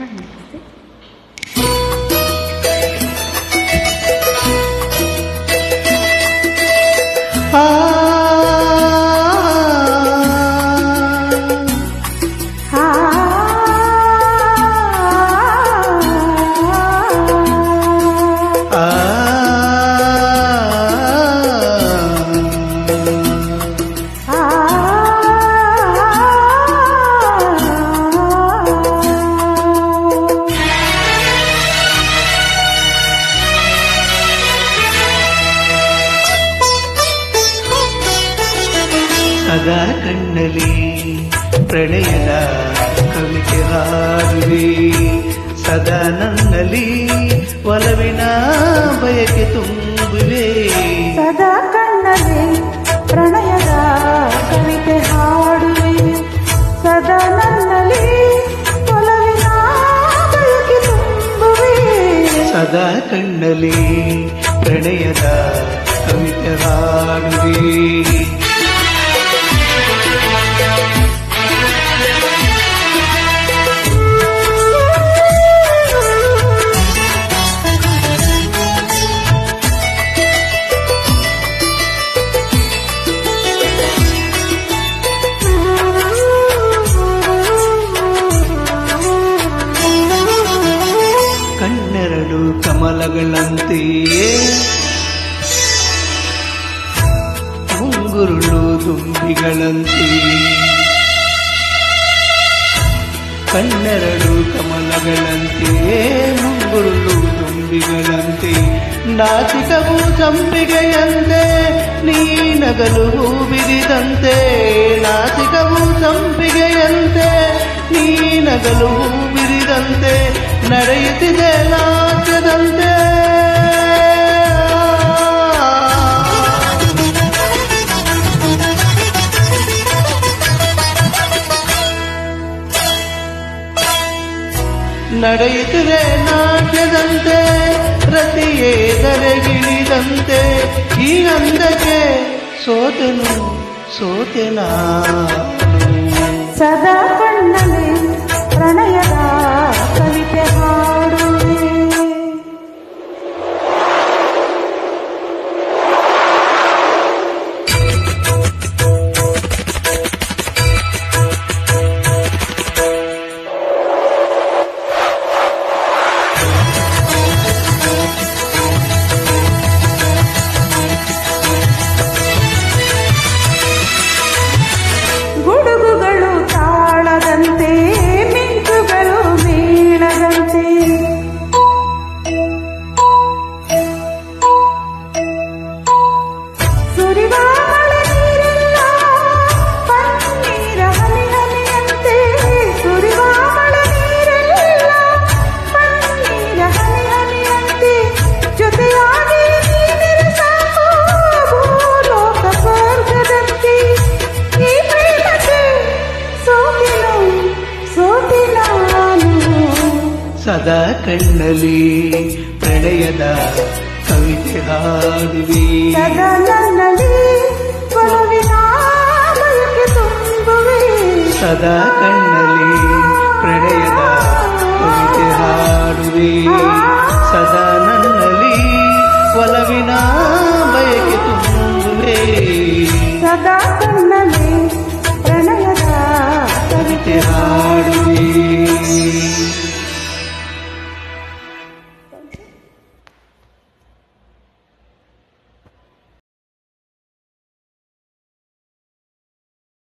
ಸದಾ ಕಣ್ಣಲ್ಲಿ ಪ್ರಣಯದ ಕವಿತೆ ಹಾಡುವೆ, ಸದಾ ನನ್ನಲ್ಲಿ ಒಲವಿನ ಬಯಕೆ ತುಂಬುವೆ. ಸದಾ ಕಣ್ಣಲ್ಲಿ ಪ್ರಣಯದ ಕವಿತೆ ಹಾಡುವೆ, ಸದಾ ನನ್ನಲ್ಲಿ ಒಲವಿನ ಬಯಕೆ ತುಂಬುವೆ. ಸದಾ ಕಣ್ಣಲ್ಲಿ ಪ್ರಣಯದ ಕವಿತೆ ಹಾಡುವೆ. ಕಣ್ಣೆರಡು ಕಮಲಗಳಂತೆಯೇ ಮುಂಗುರುಳು ದುಂಬಿಗಳಂತೆ, ಕಣ್ಣೆರಡು ಕಮಲಗಳಂತೆಯೇ ಮುಂಗುರುಳು ದುಂಬಿಗಳಂತೆ, ನಾಚಿಕವು ಸಂಪಿಗೆಯಂತೆ ನೀ ನಗಲು ಹೂ ಬಿರಿದಂತೆ, ನಾಚಿಕವು ಸಂಪಿಗೆಯಂತೆ ನೀ ನಗಲು ಹೂ ಬಿರಿದಂತೆ, ನಡೆಯುತ್ತಿದೆ ನಾಟ್ಯದಂತೆ. ನಡೆಯುತ್ತಿದೆ ನಾಟ್ಯದಂತೆ, ರತಿಯೇ ಧರೆಗಿಳಿದಂತೆ, ಈ ಅಂದಕ್ಕೆ ಸೋತೆನು ಸೋತೆನಾ. ಸದಾ ಕಣ್ಣಲ್ಲಿ ಪ್ರಣಯದ ಕವಿತೆ ಹಾಡುವೆ. ಗುಡುಗುಗಳು ತಾಳದಂತೆ, ಮಿಂಚುಗಳು ಮೇಳದಂತೆ, ಸುರಿವ ಮಳೆ ನೀರೆಲ್ಲ ಪನ್ನೀರ ಹನಿ ಹನಿಯಂತೆ, ಸುರಿವ ಮಳೆ ನೀರೆಲ್ಲ ಪನ್ನೀರ ಹನಿ ಹನಿಯಂತೆ, ಜೊತೆಯಾಗಿ ನೀನಿರು ಸಾಕು ಭೂಲೋಕ ಸ್ವರ್ಗದಂತೆ. ಈ ಪ್ರೇಮಕ್ಕೆ ಸೋತೆ ನಾನು. ಸದಾ ಕಣ್ಣಲ್ಲಿ ಪ್ರಣಯದ ಕವಿತೆ ಹಾಡುವೆ, ಸದಾ ನನ್ನಲ್ಲಿ ಒಲವಿನ ಬಯಕೆ ತುಂಬುವೆ. ಸದಾ ಕಣ್ಣಲ್ಲಿ